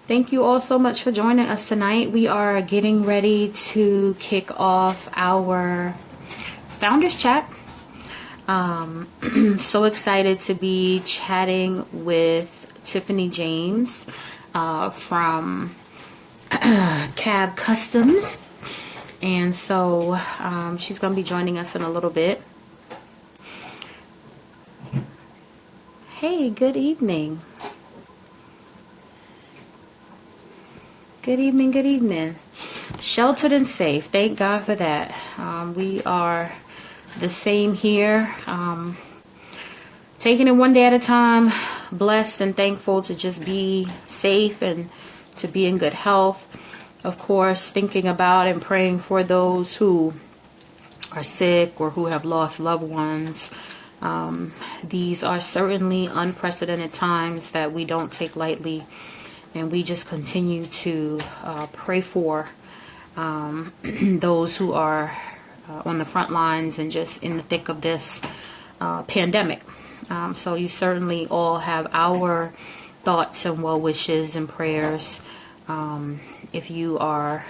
Thank you all so much for joining us tonight. We are getting ready to kick off our Founders Chat. So excited to be chatting with Tiffany James from CAAB Customs. And so she's going to be joining us in a little bit. Hey, good evening. Good evening, good evening. Sheltered and safe. Thank God for that. We are the same here. Taking it one day at a time. Blessed and thankful to just be safe and to be in good health. Of course, thinking about and praying for those who are sick or who have lost loved ones. These are certainly unprecedented times that we don't take lightly. And we just continue to pray for those who are on the front lines and just in the thick of this pandemic. So you certainly all have our thoughts and well wishes and prayers if you are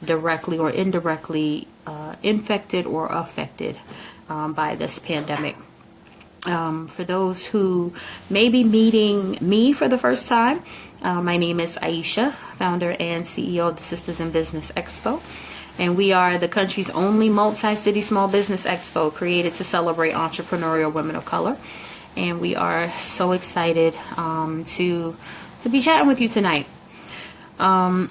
directly or indirectly infected or affected by this pandemic. For those who may be meeting me for the first time, my name is Aisha, founder and CEO of the Sistahs in Business Expo. And we are the country's only multi-city small business expo created to celebrate entrepreneurial women of color. And we are so excited to be chatting with you tonight. I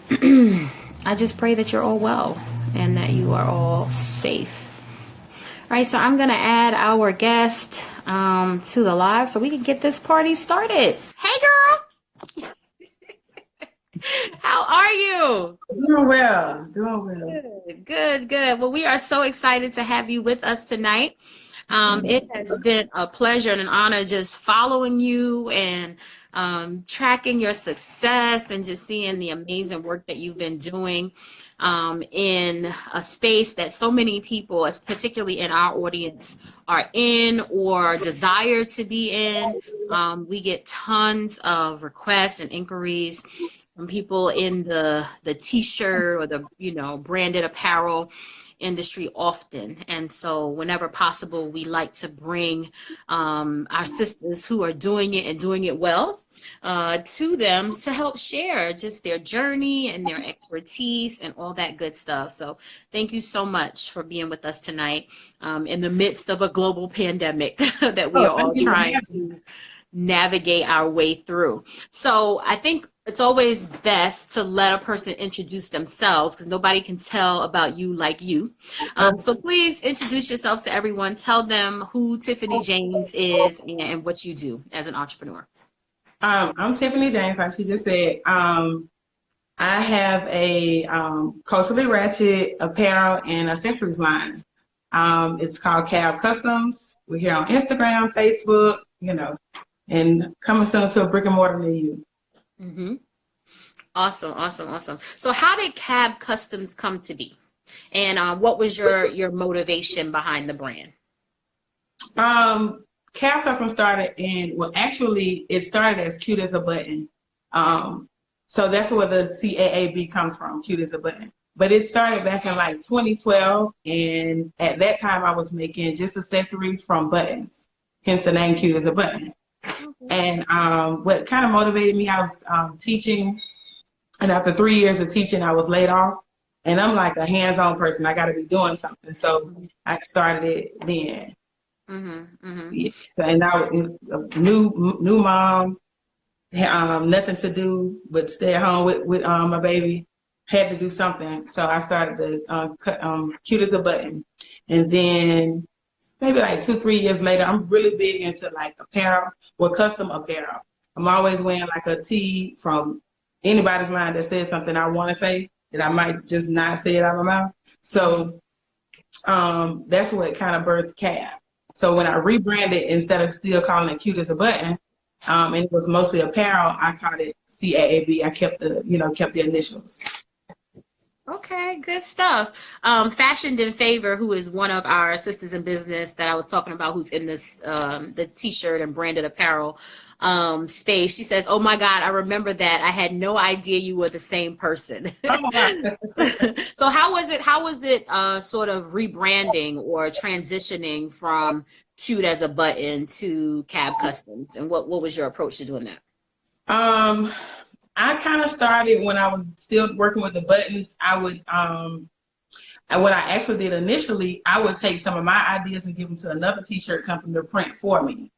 just pray that you're all well and that you are all safe. All right, so I'm going to add our guest to the live so we can get this party started. Hey, girl. How are you? Doing well. Doing well. Good. Well, we are so excited to have you with us tonight. It has been a pleasure and an honor just following you and tracking your success and just seeing the amazing work that you've been doing in a space that so many people, particularly in our audience, are in or desire to be in. We get tons of requests and inquiries from people in the t-shirt or the branded apparel industry often. And so whenever possible, we like to bring our sisters who are doing it and doing it well to them to help share just their journey and their expertise and all that good stuff. So thank you so much for being with us tonight in the midst of a global pandemic that we are all trying to navigate our way through. So I think it's always best to let a person introduce themselves because nobody can tell about you like you. So please introduce yourself to everyone. Tell them who Tiffany James is and what you do as an entrepreneur. I'm Tiffany James, like she just said. I have a culturally ratchet apparel and accessories line. It's called CAAB Customs. We're here on Instagram, Facebook, and coming soon to a brick and mortar near you. Mm-hmm. Awesome. So how did CAAB Customs come to be? And what was your motivation behind the brand? CAAB Customs started it started as Cute as a Button. So that's where the CAAB comes from, Cute as a Button. But it started back in like 2012. And at that time I was making just accessories from buttons, hence the name Cute as a Button. And what kind of motivated me, I was teaching, and after 3 years of teaching, I was laid off. And I'm like a hands-on person. I got to be doing something. So I started it then. Yeah. So, and I was a new mom, nothing to do but stay at home with my baby. Had to do something. So I started the Cute as a Button. And then maybe like 2-3 years later, I'm really big into like apparel or custom apparel. I'm always wearing like a tee from anybody's line that says something I want to say that I might just not say it out of my mouth. So that's what kind of birthed CAAB. So when I rebranded, instead of still calling it Cute as a Button, and it was mostly apparel, I called it CAAB. I kept the initials. Okay, good stuff. Fashioned in Favor, who is one of our sisters in business that I was talking about, who's in this the t-shirt and branded apparel space. She says, "Oh my God, I remember that. I had no idea you were the same person." Oh, wow. So how was it? How was it sort of rebranding or transitioning from Cute as a Button to CAAB Customs, and what was your approach to doing that? Um, I kind of started when I was still working with the buttons. I would, and what I actually did initially, I would take some of my ideas and give them to another t-shirt company to print for me.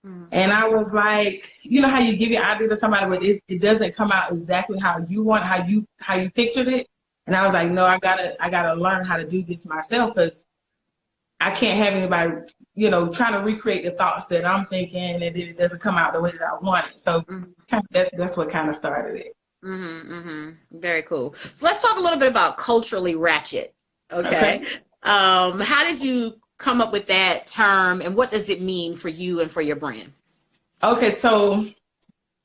And I was like, you know how you give your idea to somebody, but it doesn't come out exactly how you want, how you pictured it. And I was like, no, I gotta learn how to do this myself, because I can't have anybody, trying to recreate the thoughts that I'm thinking, and then it doesn't come out the way that I want it. So that's what kind of started it. Very cool. So let's talk a little bit about culturally ratchet. Okay. How did you come up with that term, and what does it mean for you and for your brand? Okay, so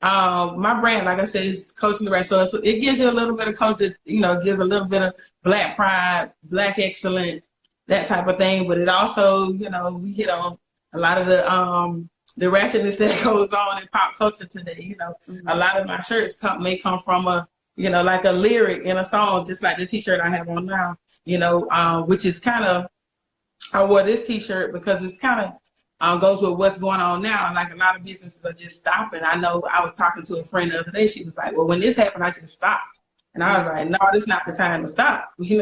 my brand, like I said, is culturally ratchet. So it gives you a little bit of culture, gives a little bit of Black pride, Black excellence, that type of thing. But it also, we hit on a lot of the ratchetness that goes on in pop culture today. A lot of my shirts may come from like a lyric in a song, just like the t-shirt I have on now, which is kind of, I wore this t-shirt because it's kind of goes with what's going on now. And like a lot of businesses are just stopping. I know I was talking to a friend the other day. She was like, well, when this happened, I just stopped. And I was like, no, this is not the time to stop. You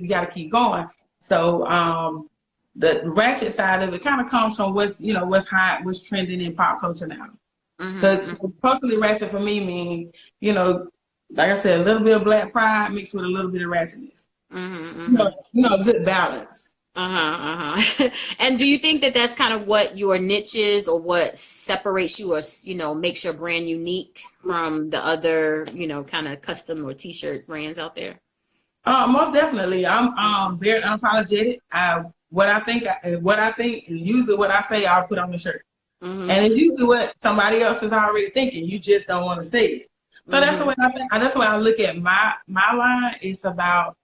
got to keep going. So the ratchet side of it kind of comes from what's hot, what's trending in pop culture now. Because culturally ratchet for me means, like I said, a little bit of Black pride mixed with a little bit of ratchetness. Good balance. And do you think that that's kind of what your niche is, or what separates you, or makes your brand unique from the other kind of custom or t-shirt brands out there? Most definitely. I'm very unapologetic. What I think, and usually what I say, I'll put on the shirt. And it's usually what somebody else is already thinking. You just don't want to say it. So that's the way that's why I look at my line. It's about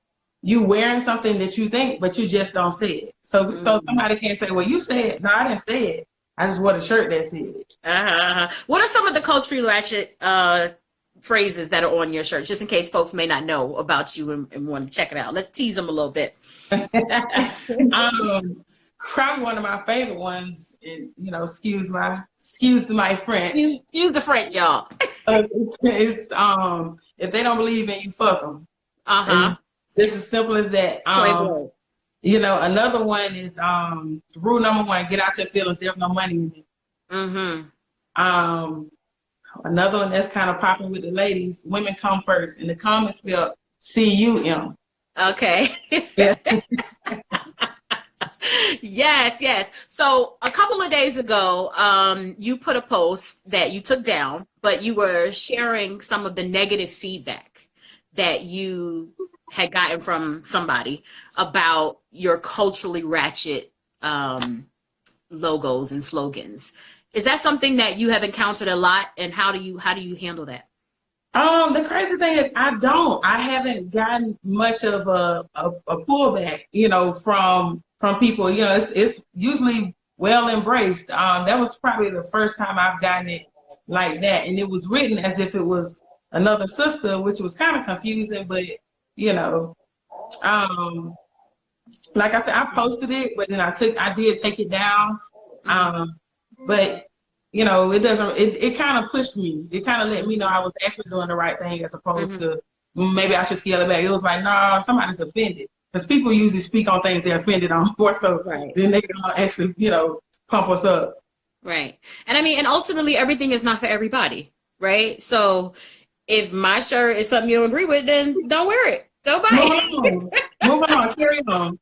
you wearing something that you think, but you just don't say it. So somebody can't say, well, you said, no, I didn't say it. I just wore a shirt that said it. What are some of the culturally ratchet phrases that are on your shirt, just in case folks may not know about you and want to check it out? Let's tease them a little bit. Probably one of my favorite ones, and excuse my French. Excuse the French, y'all. It's if they don't believe in you, fuck them. It's as simple as that. Another one is rule number 1: get out your feelings. There's no money in it. Another one that's kind of popping with the ladies: women come first, and the come is spelled C-U-M. Okay. Yes. So a couple of days ago, you put a post that you took down, but you were sharing some of the negative feedback that you had gotten from somebody about your culturally ratchet logos and slogans. Is that something that you have encountered a lot, and how do you handle that? The crazy thing is I haven't gotten much of a pullback, from people. It's usually well embraced. That was probably the first time I've gotten it like that, and it was written as if it was another sister, which was kind of confusing, but like I said, I posted it, but then I did take it down. But it kind of pushed me. It kind of let me know I was actually doing the right thing, as opposed to maybe I should scale it back. It was like, no, somebody's offended, because people usually speak on things they're offended on more, so then they can actually, pump us up. Right. And I mean, and ultimately everything is not for everybody, right? So if my shirt is something you don't agree with, then don't wear it. Go buy it. Move on. Carry on.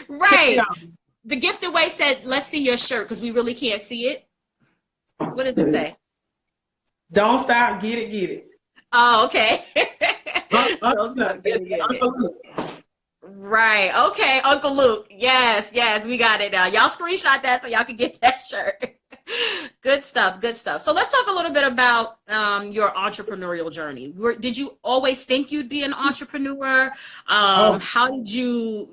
Right. Carry on. The Gifted Way said, let's see your shirt, because we really can't see it. What does it say? Don't stop, get it. Oh, okay. Don't stop, get it. Right. Okay, Uncle Luke. Yes, we got it now. Y'all screenshot that so y'all can get that shirt. Good stuff. Good stuff. So let's talk a little bit about your entrepreneurial journey. Did you always think you'd be an entrepreneur? Oh, How did you,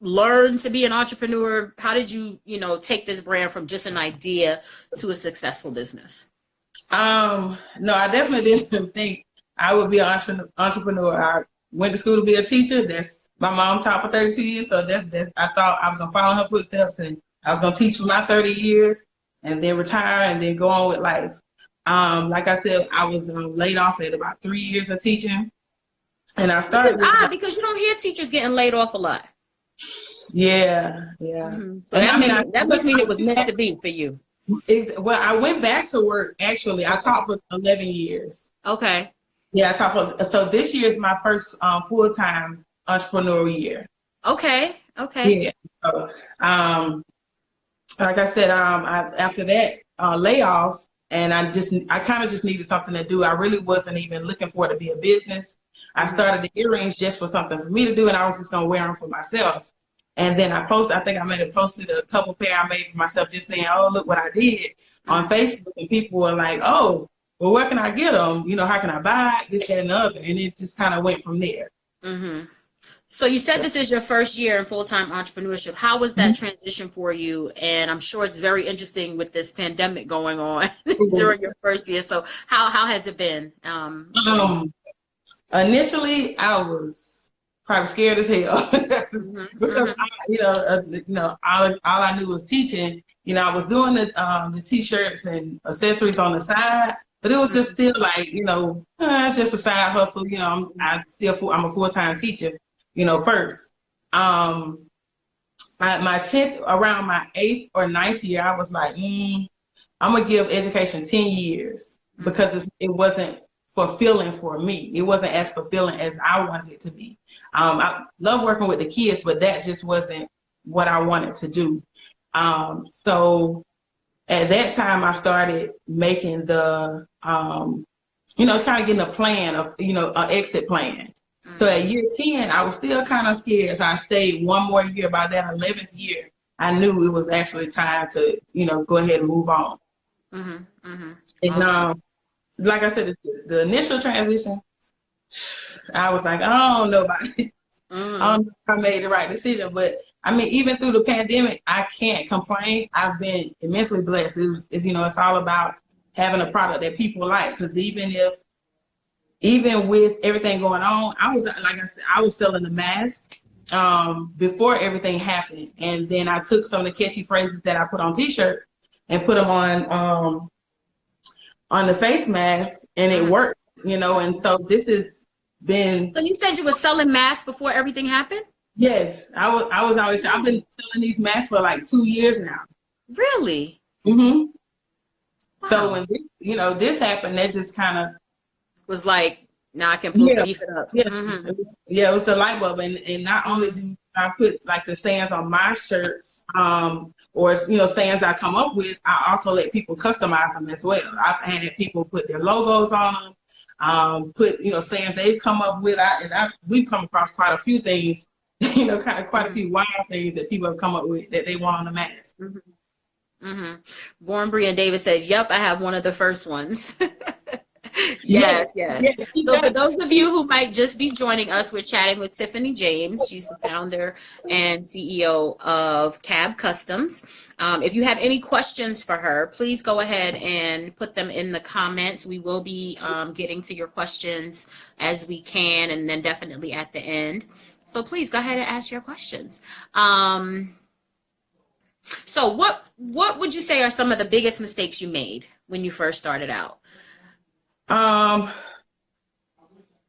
learn to be an entrepreneur? How did you, take this brand from just an idea to a successful business? no, I definitely didn't think I would be an entrepreneur. I went to school to be a teacher. That's my mom taught for 32 years, so that's I thought I was gonna follow her footsteps and I was gonna teach for my 30 years and then retire and then go on with life. Like I said, I was laid off at about 3 years of teaching, and I Which is started with odd because you don't hear teachers getting laid off a lot. yeah. So And I mean, that must mean it was meant to be for you. well, I went back to work actually. I Okay. taught for 11 years. Okay. Yeah, I taught for so this year is my first full time entrepreneurial year. Okay. Okay. Yeah. So, like I said, after that layoff, and I kind of just needed something to do. I really wasn't even looking for it to be a business. I Hmm. started the earrings just for something for me to do, and I was just gonna wear them for myself. And then I think I may have posted a couple pair I made for myself, just saying, "Oh, look what I did" on Hmm. Facebook, and people were like, "Oh, well, where can I get them? How can I buy it? This, that, and the other." And it just kind of went from there. Hmm. So you said this is your first year in full-time entrepreneurship. How was that transition for you? And I'm sure it's very interesting with this pandemic going on during your first year. So how has it been for you? Um, Initially, I was probably scared as hell Hmm. because Hmm. all I knew was teaching. I was doing the t-shirts and accessories on the side, but it was just still like it's just a side hustle. I'm a full-time teacher. First. Um, my 10th around my 8th or ninth year, I was like, I'm gonna give education 10 years Hmm. because it wasn't fulfilling for me. It wasn't as fulfilling as I wanted it to be. I love working with the kids, but that just wasn't what I wanted to do. So at that time, I started making it's kind of getting a plan of, an exit plan. So Hmm. at year 10, I was still kind of scared. So I stayed one more year. By that 11th year, I knew it was actually time to, go ahead and move on. Hmm. Hmm. And Awesome. like I said, the initial transition, I was like, I don't know about it. I Hmm. don't know if I made the right decision. But I mean, even through the pandemic, I can't complain. I've been immensely blessed. It's all about having a product that people like. Because even with everything going on, I was like I said, I was selling the mask before everything happened, and then I took some of the catchy phrases that I put on T-shirts and put them on the face mask, and it Hmm. worked. And so this has been So you said you were selling masks before everything happened? yes. I was always I've been selling these masks for like 2 years now. Really? hmm So Wow. when this happened, that just kind of Was like, now I can yeah. beef it up. Yeah, Hmm. yeah, it was the light bulb, and not only Hmm. do I put like the sayings on my shirts, or sayings I come up with, I also let people customize them as well. I've had people put their logos on them, put sayings they've come up with. We've come across quite a few things, kind of quite a Hmm. few wild things that people have come up with that they want on the mask. Hmm. Hmm. Born Brian David says, "Yep, I have one of the first ones." Yeah, Yes, yeah, yes. he So for does. those of you who might just be joining us, we're chatting with Tiffany James. She's the founder and CEO of CAAB Customs. If you have any questions for her, please go ahead and put them in the comments. We will be getting to your questions as we can, and then definitely at the end. So please go ahead and ask your questions. So what would you say are some of the biggest mistakes you made when you first started out? Um,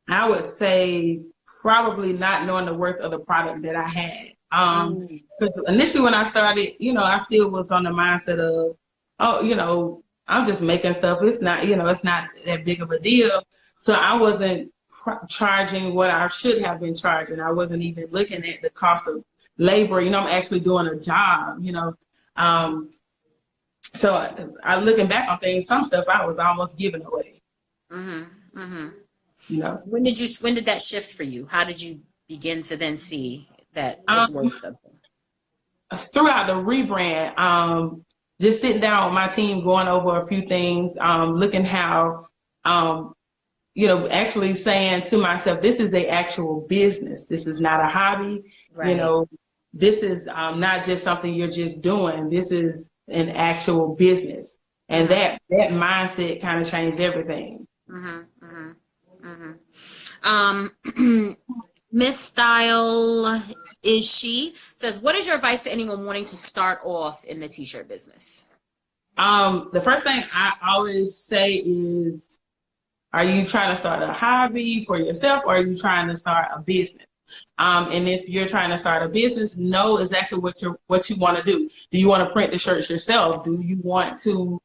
I would say probably not knowing the worth of the product that I had. Mm. Because initially when I started, I still was on the mindset of, oh, I'm just making stuff. It's not, it's not that big of a deal. So I wasn't charging what I should have been charging. I wasn't even looking at the cost of labor. I'm actually doing a job. Um, so I looking back on things, some stuff I was almost giving away. Mm-hmm. Mm-hmm. You know. When did that shift for you? How did you begin to then see that it was Um, worth something? Throughout the rebrand, just sitting down with my team, going over a few things, looking how, actually saying to myself, this is a actual business. This is not a hobby. Right. This is not just something you're just doing. This is an actual business. And that mindset kind of changed everything. Miss Style is she says, what is your advice to anyone wanting to start off in the t-shirt business? The first thing I always say is, are you trying to start a hobby for yourself, or are you trying to start a business? And if you're trying to start a business, know exactly what you want to do. Do you want to print the shirts yourself? Do you want to,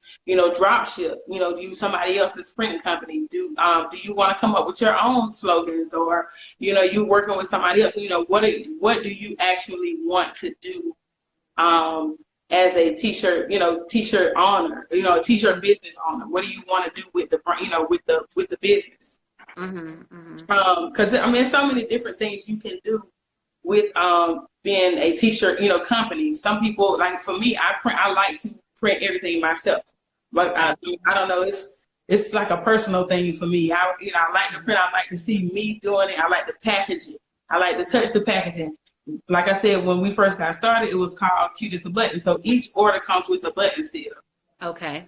drop ship? Use somebody else's printing company? Do you want to come up with your own slogans, or you working with somebody else? What do you actually want to do? As a t-shirt, t-shirt owner, a t-shirt business owner. What do you want to do with the, with the business? Because so many different things you can do with being a t-shirt, company. Some people, like for me, I like to print everything myself. But I don't know, it's like a personal thing for me. I like to print. I like to see me doing it. I like to package it. I like to touch the packaging. Like I said, when we first got started, it was called Cute as a Button. So each order comes with a button still. Okay.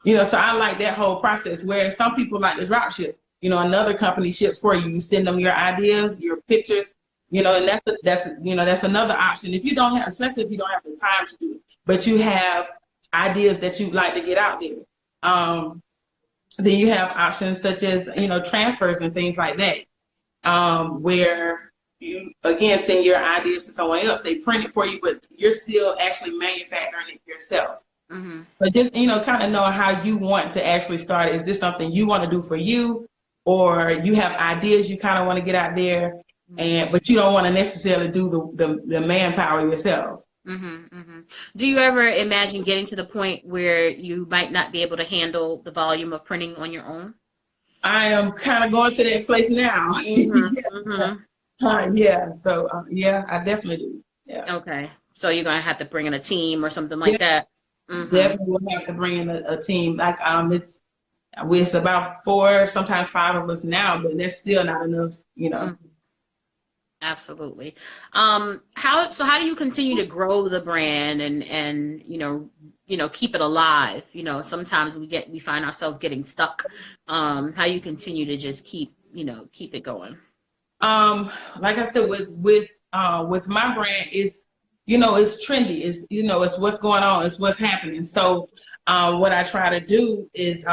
So I like that whole process, where some people like to drop ship. Another company ships for you. You send them your ideas, your pictures, and that's another option. If you don't have, especially if you don't have the time to do it, but you have ideas that you'd like to get out there. Then you have options such as, transfers and things like that, where you, again, send your ideas to someone else. They print it for you, but you're still actually manufacturing it yourself. But just, kind of know how you want to actually start. Is this something you want to do for you, or you have ideas you kind of want to get out there, but you don't want to necessarily do the manpower yourself? Do you ever imagine getting to the point where you might not be able to handle the volume of printing on your own? I am kind of going to that place now. Yeah. So yeah, I definitely do. Yeah. Okay. So you're gonna have to bring in a team or something like that. Definitely will have to bring in a team. Like it's about 4, sometimes 5 of us now, but that's still not enough. Absolutely. How do you continue to grow the brand and keep it alive? Sometimes we find ourselves getting stuck. How you continue to just keep it going? Like I said, with my brand, it's trendy. It's what's going on. It's what's happening. So what I try to do is,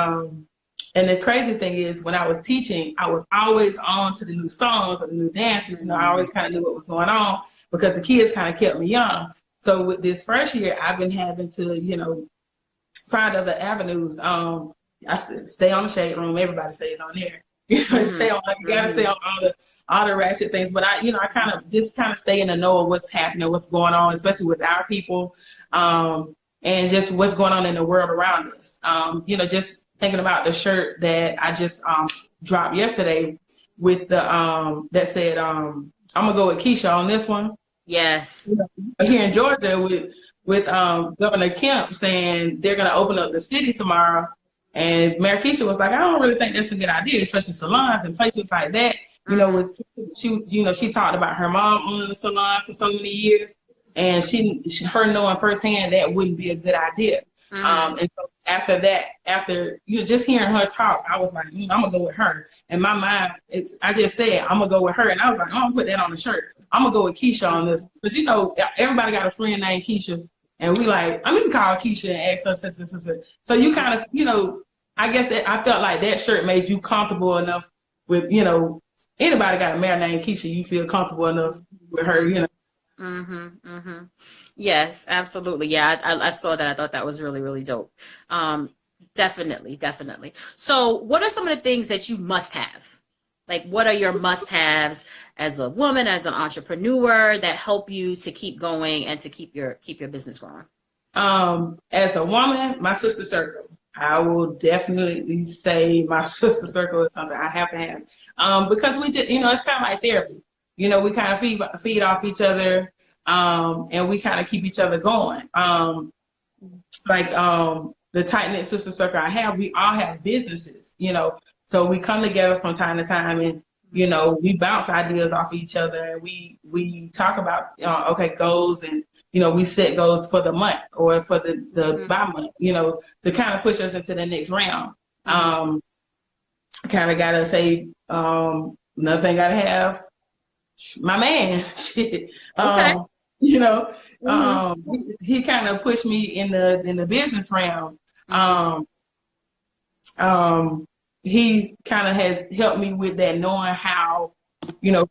and the crazy thing is, when I was teaching, I was always on to the new songs or the new dances. I always kind of knew what was going on because the kids kind of kept me young. So with this first year, I've been having to, find other avenues. I stay on the Shade Room. Everybody stays on there. Stay on. You gotta stay on all the ratchet things. But I kind of stay in the know of what's happening, what's going on, especially with our people, and just what's going on in the world around us. Just thinking about the shirt that I just dropped yesterday with the that said, I'm gonna go with Keisha on this one. Yes. Here in Georgia with Governor Kemp saying they're gonna open up the city tomorrow. And Mayor Keisha was like, I don't really think that's a good idea, especially salons and places like that. She talked about her mom owning a salon for so many years, and her knowing firsthand that wouldn't be a good idea. And so after that, just hearing her talk, I was like, I'm gonna go with her. In my mind, I just said I'm gonna go with her, and I was like, I'm gonna put that on the shirt. I'm gonna go with Keisha on this, because everybody got a friend named Keisha, and we like, I'm gonna call Keisha and ask her sister. So you kind of, I guess that I felt like that shirt made you comfortable enough with, anybody got a mayor named Keisha, you feel comfortable enough with her, Yes, absolutely. Yeah, I saw that. I thought that was really, really dope. Definitely. So what are some of the things that you must have? Like, what are your must-haves as a woman, as an entrepreneur, that help you to keep going and to keep your business growing? As a woman, my sister circle. I will definitely say my sister circle is something I have to have. Because we just, it's kind of like therapy. We kind of feed off each other, and we kind of keep each other going. like the tight knit sister circle I have, we all have businesses, so we come together from time to time, and we bounce ideas off each other, and we talk about okay, goals, and we set goals for the month or for the by month, to kind of push us into the next round. Kind of gotta say, another thing gotta have my man. Shit. Okay. You know, he kind of pushed me in the business realm. He kind of has helped me with that, knowing how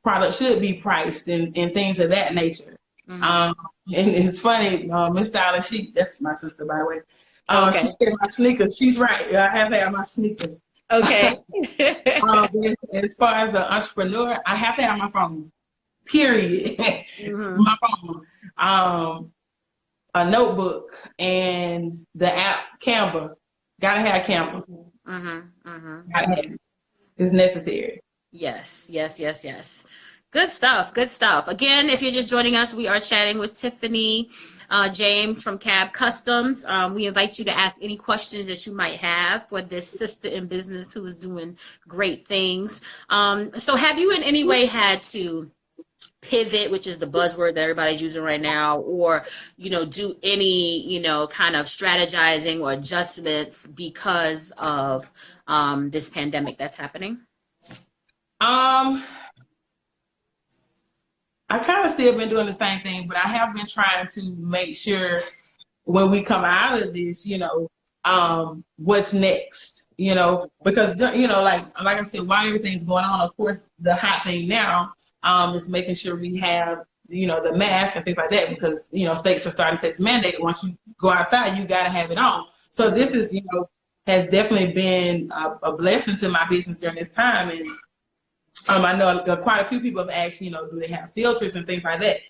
products should be priced and things of that nature. And it's funny, Miss Dollar, that's my sister, by the way. She said my sneakers. She's right. I have to have my sneakers. Okay. As far as an entrepreneur, I have to have my phone. Period. My phone. A notebook, and the app Canva. Gotta have Canva. Gotta have it. It's necessary. Yes. Good stuff. Again, if you're just joining us, we are chatting with Tiffany James from CAAB Customs. We invite you to ask any questions that you might have for this sister in business who is doing great things. So have you in any way had to pivot, which is the buzzword that everybody's using right now, or do any kind of strategizing or adjustments because of this pandemic that's happening? I kind of still been doing the same thing, but I have been trying to make sure when we come out of this, what's next, because like I said, while everything's going on, of course, the hot thing now is making sure we have the mask and things like that, because states are starting to say it's mandated. Once you go outside, you got to have it on. So this is has definitely been a blessing to my business during this time. And I know quite a few people have asked, do they have filters and things like that.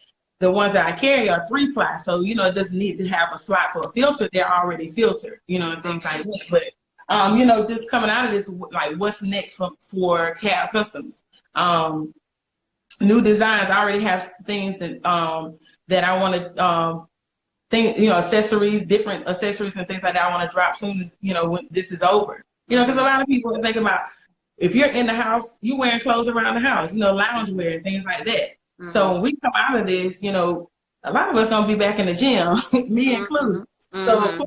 The ones that I carry are 3-ply, so it doesn't need to have a slot for a filter. They're already filtered, and things like that. But just coming out of this, like, what's next for CAAB Customs? New designs. I already have things that I want to accessories, different accessories and things like that. I want to drop soon as when this is over. Because a lot of people think about, if you're in the house, you wearing clothes around the house, lounge wear, things like that. So when we come out of this, a lot of us gonna be back in the gym, me included. So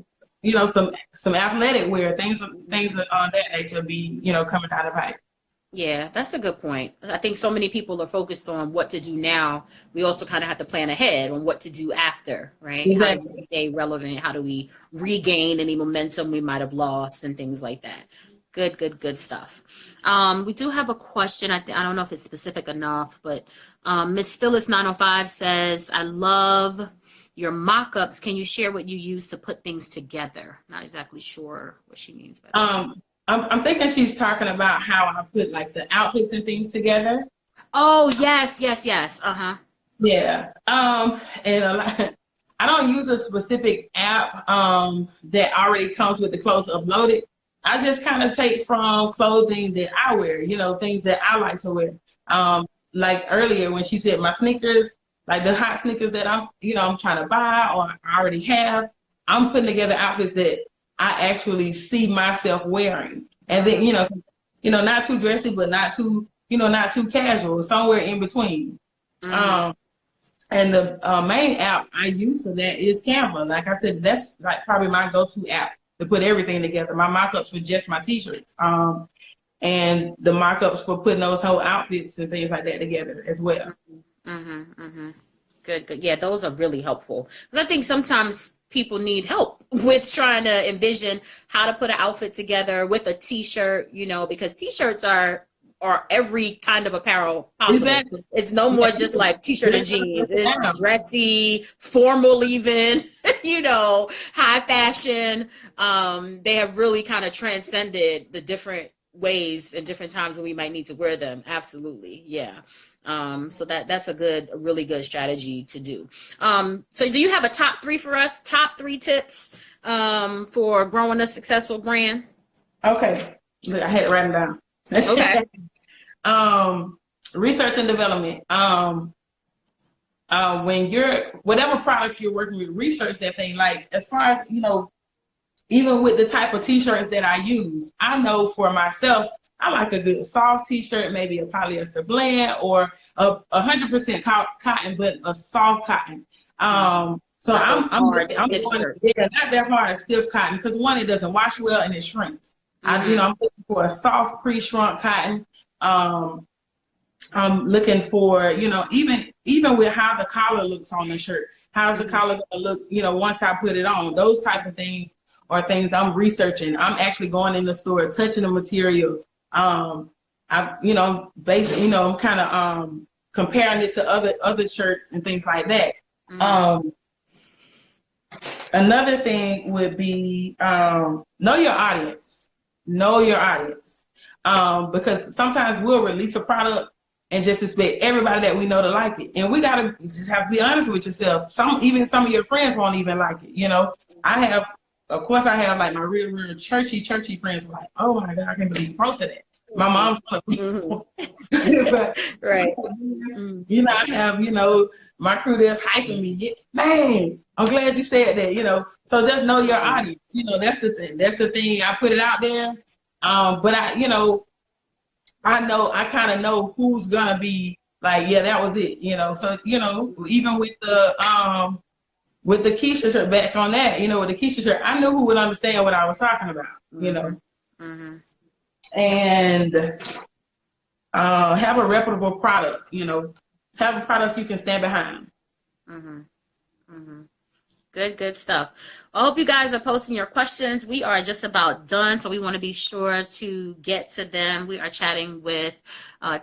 some athletic wear, things of that nature be coming out of pipe. Yeah, that's a good point. I think so many people are focused on what to do now. We also kind of have to plan ahead on what to do after, right? Exactly. How do we stay relevant? How do we regain any momentum we might have lost and things like that? Good stuff. We do have a question. I don't know if it's specific enough, but Miss Phyllis 905 says, I love your mock-ups. Can you share what you use to put things together? Not exactly sure what she means by that. I'm thinking she's talking about how I put like the outfits and things together. Oh, yes. Yeah. And a lot, I don't use a specific app that already comes with the clothes uploaded. I just kind of take from clothing that I wear, things that I like to wear. Like earlier when she said my sneakers, like the hot sneakers that I'm trying to buy or I already have, I'm putting together outfits that I actually see myself wearing. And then, not too dressy, but not too casual, somewhere in between. And the main app I use for that is Canva. Like I said, that's like probably my go-to app to put everything together. My mock-ups for just my t-shirts. And the mock-ups for putting those whole outfits and things like that together as well. Good. Yeah, those are really helpful. Because I think sometimes people need help with trying to envision how to put an outfit together with a t-shirt, because t-shirts are every kind of apparel possible. Exactly. It's no more just like t-shirt and jeans. It's dressy, formal even, high fashion. They have really kind of transcended the different ways and different times when we might need to wear them. Absolutely. Yeah. So that's a really good strategy to do. So do you have a top 3 for us? Top 3 tips for growing a successful brand? Okay. I had it written down. Okay. Research and development. when you're whatever product you're working with, research that thing. Like as far as even with the type of t-shirts that I use, I know for myself, I like a good soft t-shirt, maybe a polyester blend or a 100% cotton, but a soft cotton. So Not those I'm hard, looking, I'm stiff going, shirts. yeah, not that hard, a stiff cotton, because one, it doesn't wash well and it shrinks. I'm looking for a soft pre-shrunk cotton. I'm looking for, even with how the collar looks on the shirt. How's the collar gonna look, once I put it on? Those type of things are things I'm researching. I'm actually going in the store, touching the material. I'm kind of comparing it to other shirts and things like that. Another thing would be know your audience. Know your audience. Because sometimes we'll release a product and just expect everybody that we know to like it. And we gotta just have to be honest with yourself. Even some of your friends won't even like it. Of course I have like my real churchy friends like, oh my God, I can't believe you posted that. My mom's one of them. Right. I have, my crew that's hyping me. Yeah, man, I'm glad you said that, So just know your audience. That's the thing. That's the thing. I put it out there. But I kind of know who's gonna be like, yeah, that was it, So, even with the Keisha shirt, back on that, with the Keisha shirt, I knew who would understand what I was talking about, and have a reputable product, have a product you can stand behind. Good stuff. I hope you guys are posting your questions. We are just about done, so we want to be sure to get to them. We are chatting with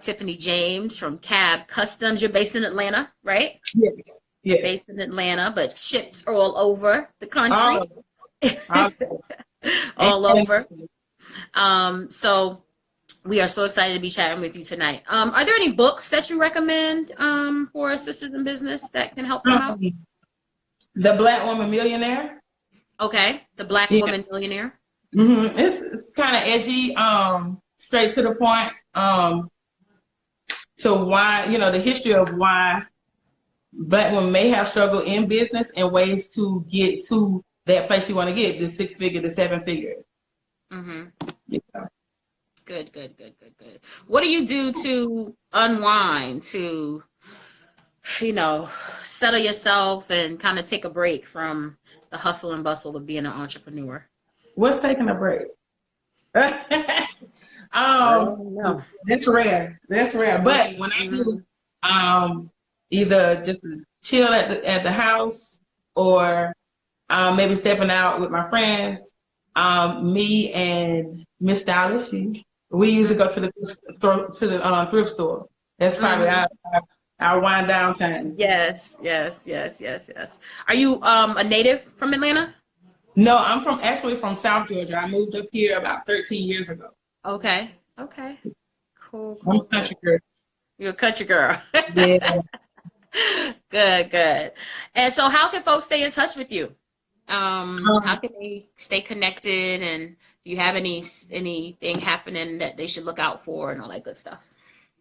Tiffany James from CAAB Customs. You're based in Atlanta, right? Yes. Yes. Based in Atlanta, but ships all over the country. All over. So we are so excited to be chatting with you tonight. Are there any books that you recommend for sisters in business that can help them out? The Black Woman Millionaire. Okay, The Black Woman Millionaire. It's kind of edgy, straight to the point. So why, the history of why Black women may have struggled in business and ways to get to that place you want to get, the 6-figure, the 7-figure. Yeah. Good. What do you do to unwind, to settle yourself and kind of take a break from the hustle and bustle of being an entrepreneur? What's taking a break? That's rare. But when I do, either just chill at the house or maybe stepping out with my friends. Me and Miss Stylish, we usually go to the thrift store. That's probably our wind down time. Yes. Are you a native from Atlanta? No, I'm actually from South Georgia. I moved up here about 13 years ago. Okay. Cool. I'm a country girl. You're a country girl. Yeah. Good. And so how can folks stay in touch with you? How can they stay connected, and do you have anything happening that they should look out for and all that good stuff?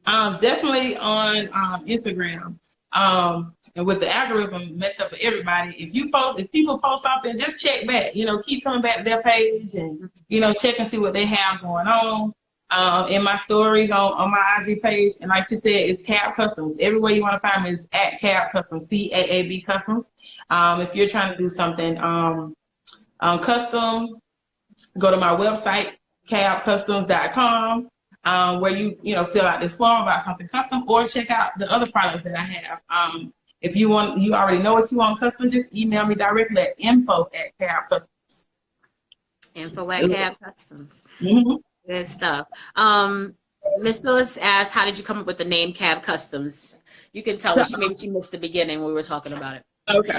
Definitely on Instagram. And with the algorithm messed up for everybody, if people post something, just check back. Keep coming back to their page and check and see what they have going on. In my stories on my IG page, and like she said, it's CAAB Customs. Everywhere you want to find me is at CAAB Customs, CAAB Customs. If you're trying to do something custom, go to my website, caabcustoms.com, where you fill out this form about something custom, or check out the other products that I have. If you already know what you want custom, just email me directly at info@CAAB Customs. Info@CAAB Customs. Good stuff. Miss Phyllis asked, how did you come up with the name CAAB Customs? You can tell us. Maybe she missed the beginning when we were talking about it. Okay.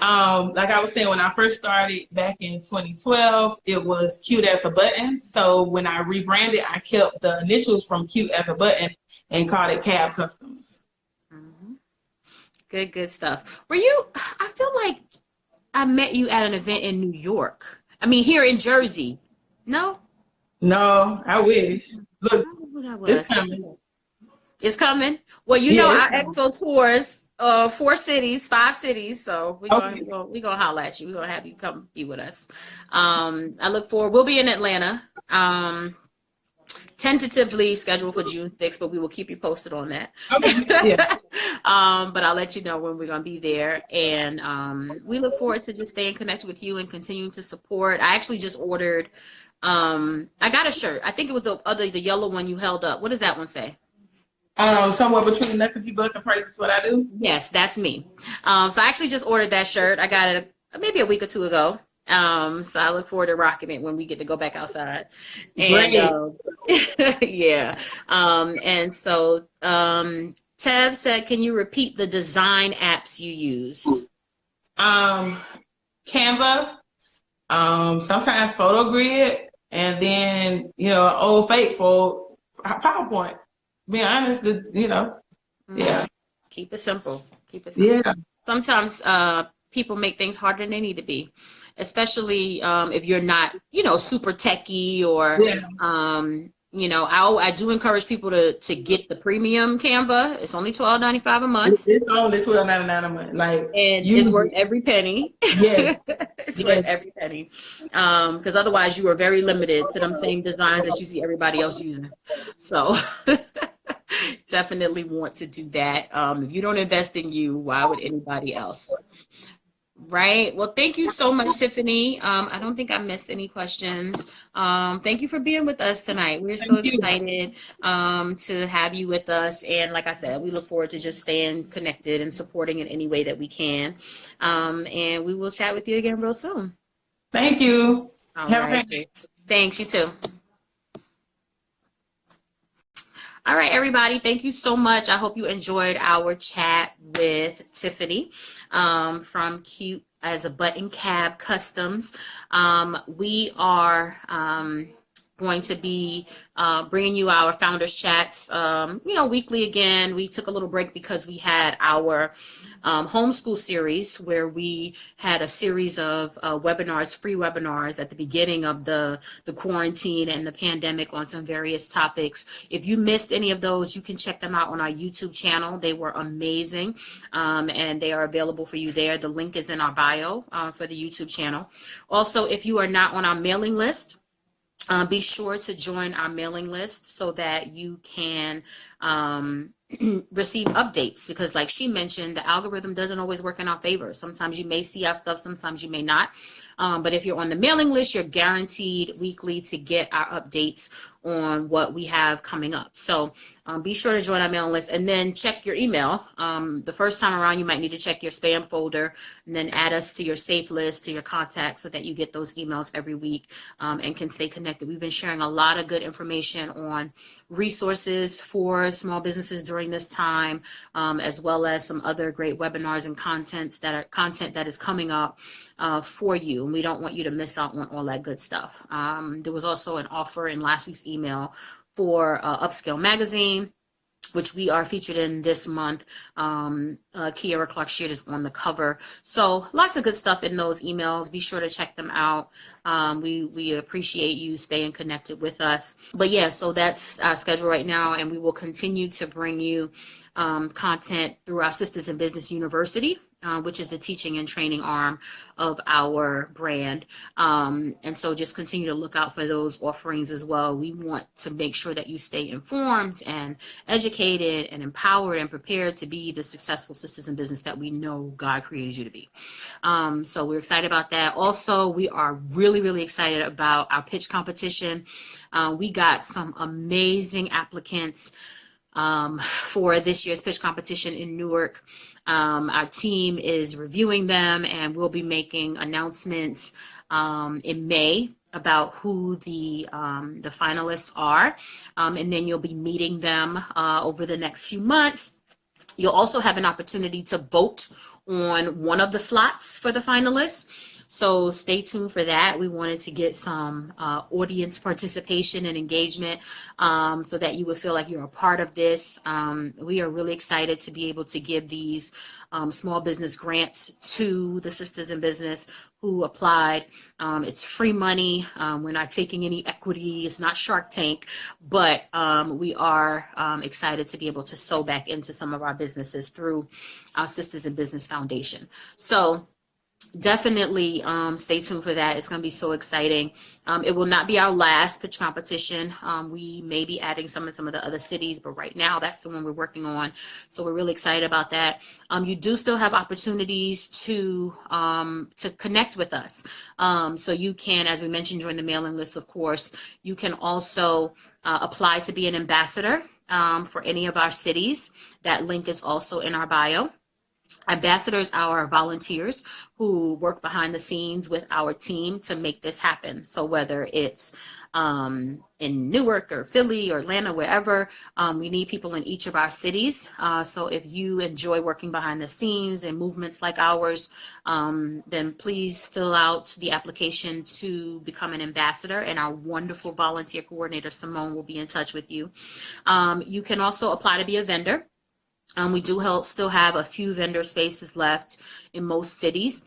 Like I was saying, when I first started back in 2012, it was Cute as a Button. So when I rebranded, I kept the initials from Cute as a Button and called it CAAB Customs. Good stuff. I feel like I met you at an event in New York. I mean, here in Jersey. No, I wish. Look, I don't know what that was. it's coming. It's coming. Well, you know, Yeah, it's our coming. expo tours, 4 cities, 5 cities. So we're gonna Okay. holler at you. We're gonna have you come be with us. I look forward. We'll be in Atlanta. Tentatively scheduled for June 6th, but we will keep you posted on that. Okay. Yeah. But I'll let you know when we're going to be there. And we look forward to just staying connected with you and continuing to support. I actually just ordered, I got a shirt. I think it was the yellow one you held up. What does that one say? Somewhere between nothing you book and price is what I do. Yes, that's me. So I actually just ordered that shirt. I got it maybe a week or two ago. So I look forward to rocking it when we get to go back outside. And Great. yeah. And so Tev said, can you repeat the design apps you use? Canva, sometimes PhotoGrid, and then Old Faithful PowerPoint. Be honest, yeah, Keep it simple. Keep it simple. yeah, Sometimes people make things harder than they need to be, especially if you're not, super techie or, yeah. I do encourage people to get the premium Canva. It's only $12.95 a month, It's only $12.99 a month. Like and it's worth you, every penny. yes, It's worth yes, every penny, because otherwise you are very limited to them same designs that you see everybody else using. So definitely want to do that. If you don't invest in you, why would anybody else? Right. Well, thank you so much, Tiffany. I don't think I missed any questions. Thank you for being with us tonight. We're so thank you. excited to have you with us. And like I said, we look forward to just staying connected and supporting in any way that we can. And we will chat with you again real soon. Thank you. All Have a right. great day. Thanks. You too. All right, everybody. Thank you so much. I hope you enjoyed our chat with Tiffany from Cute as a Button CAAB Customs. We are going to be bringing you our founders chats, weekly again. We took a little break because we had our homeschool series where we had a series of webinars, free webinars at the beginning of the quarantine and the pandemic on some various topics. If you missed any of those, you can check them out on our YouTube channel. They were amazing, and they are available for you there. The link is in our bio for the YouTube channel. Also, if you are not on our mailing list, be sure to join our mailing list so that you can receive updates, because like she mentioned, the algorithm doesn't always work in our favor. Sometimes you may see our stuff, sometimes you may not. But if you're on the mailing list, you're guaranteed weekly to get our updates on what we have coming up. So be sure to join our mailing list and then check your email. The first time around, you might need to check your spam folder and then add us to your safe list, to your contacts, so that you get those emails every week and can stay connected. We've been sharing a lot of good information on resources for small businesses during this time, as well as some other great webinars and content that is coming up for you. And we don't want you to miss out on all that good stuff. There was also an offer in last week's email for Upscale Magazine, which we are featured in this month. Kiara Clark Sheard is on the cover. So lots of good stuff in those emails. Be sure to check them out. We appreciate you staying connected with us. But yeah, so that's our schedule right now, and we will continue to bring you content through our Sistahs in Business University, which is the teaching and training arm of our brand. And so just continue to look out for those offerings as well. We want to make sure that you stay informed and educated and empowered and prepared to be the successful Sistahs in Business that we know God created you to be. So we're excited about that. Also, we are really, really excited about our pitch competition. We got some amazing applicants for this year's pitch competition in Newark. Our team is reviewing them, and we'll be making announcements in May about who the finalists are, and then you'll be meeting them over the next few months. You'll also have an opportunity to vote on one of the slots for the finalists. So stay tuned for that. We wanted to get some audience participation and engagement, so that you would feel like you're a part of this. We are really excited to be able to give these small business grants to the Sisters in Business who applied. It's free money. We're not taking any equity. It's not Shark Tank, but we are excited to be able to sow back into some of our businesses through our Sisters in Business Foundation. So definitely stay tuned for that. It's going to be so exciting. It will not be our last pitch competition. We may be adding some of the other cities, but right now that's the one we're working on. So we're really excited about that. You do still have opportunities to connect with us. So you can, as we mentioned during the mailing list, of course, you can also apply to be an ambassador for any of our cities. That link is also in our bio. Ambassadors are our volunteers who work behind the scenes with our team to make this happen. So whether it's in Newark or Philly or Atlanta, wherever, we need people in each of our cities. So if you enjoy working behind the scenes and movements like ours, then please fill out the application to become an ambassador, and our wonderful volunteer coordinator, Simone, will be in touch with you. You can also apply to be a vendor. We do still have a few vendor spaces left in most cities.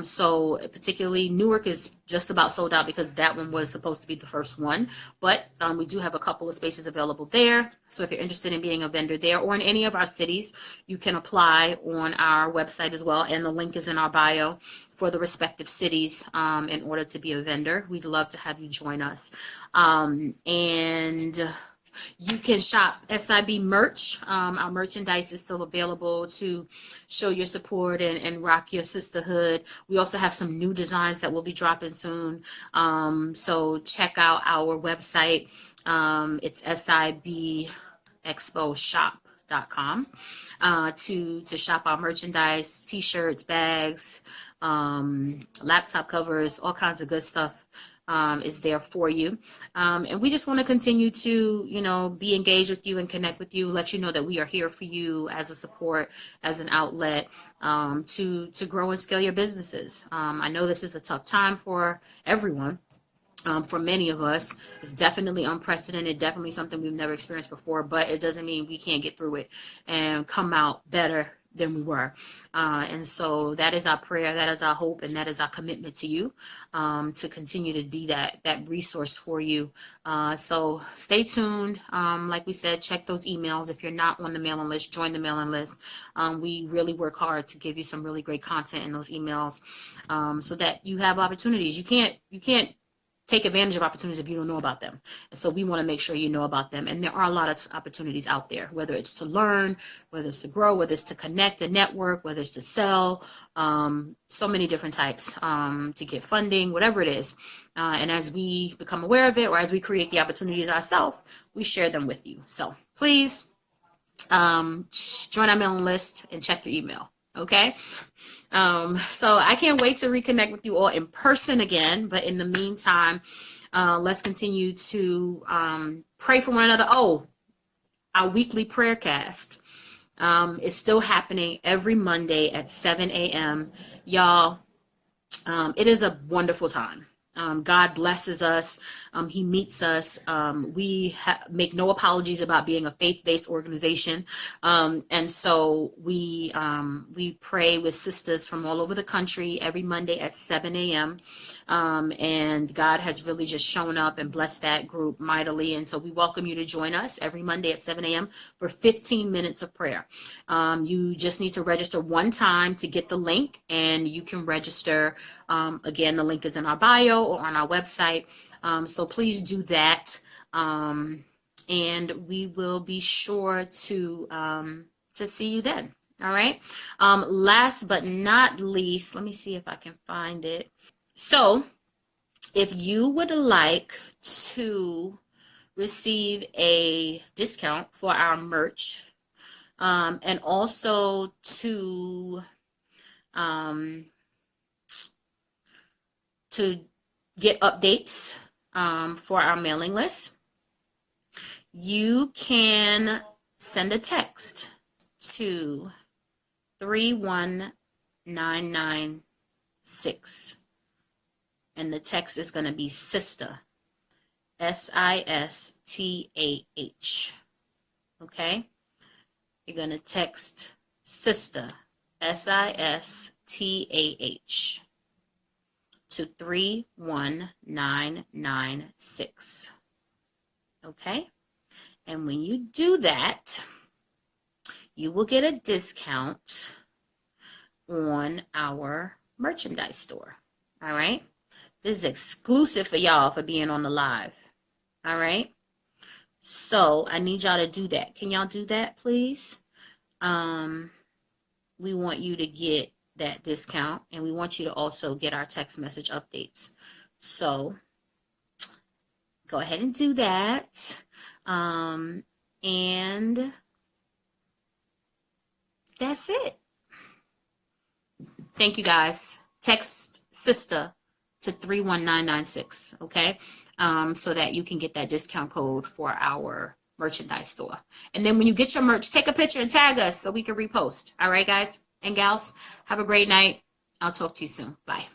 So particularly Newark is just about sold out because that one was supposed to be the first one. But we do have a couple of spaces available there. So if you're interested in being a vendor there or in any of our cities, you can apply on our website as well. And the link is in our bio for the respective cities in order to be a vendor. We'd love to have you join us. And you can shop SIB merch. Our merchandise is still available to show your support and rock your sisterhood. We also have some new designs that will be dropping soon. So check out our website. It's SIBEXPOshop.com to shop our merchandise, t-shirts, bags, laptop covers, all kinds of good stuff. Is there for you. And we just want to continue to, be engaged with you and connect with you, let you know that we are here for you as a support, as an outlet to grow and scale your businesses. I know this is a tough time for everyone. For many of us, it's definitely unprecedented, definitely something we've never experienced before, but it doesn't mean we can't get through it and come out better than we were. And so that is our prayer, that is our hope, and that is our commitment to you, to continue to be that resource for you. So stay tuned. Like we said, check those emails. If you're not on the mailing list, join the mailing list. We really work hard to give you some really great content in those emails, so that you have opportunities. You can't take advantage of opportunities if you don't know about them. And so we want to make sure you know about them. And there are a lot of opportunities out there, whether it's to learn, whether it's to grow, whether it's to connect and network, whether it's to sell, so many different types, to get funding, whatever it is. And as we become aware of it, or as we create the opportunities ourselves, we share them with you. So please join our mailing list and check your email. Okay. So I can't wait to reconnect with you all in person again. But in the meantime, let's continue to pray for one another. Oh, our weekly prayer cast is still happening every Monday at 7 a.m. Y'all, it is a wonderful time. God blesses us. He meets us. We make no apologies about being a faith-based organization. And so we pray with sisters from all over the country every Monday at 7 a.m. And God has really just shown up and blessed that group mightily. And so we welcome you to join us every Monday at 7 a.m. for 15 minutes of prayer. You just need to register one time to get the link, and you can register. Again, the link is in our bio or on our website. So please do that. And we will be sure to see you then. All right. Last but not least, let me see if I can find it. So if you would like to receive a discount for our merch, and also to get updates for our mailing list, you can send a text to 31996. and the text is going to be Sistah, Sistah. Okay? You're going to text Sistah, Sistah, to 31996. Okay? And when you do that, you will get a discount on our merchandise store. All right? This is exclusive for y'all for being on the live. All right? So I need y'all to do that. Can y'all do that, please? We want you to get that discount, and we want you to also get our text message updates. So go ahead and do that. And that's it. Thank you, guys. Text Sistah to 31996, okay? So that you can get that discount code for our merchandise store. And then when you get your merch, take a picture and tag us so we can repost. All right, guys and gals, have a great night. I'll talk to you soon. Bye.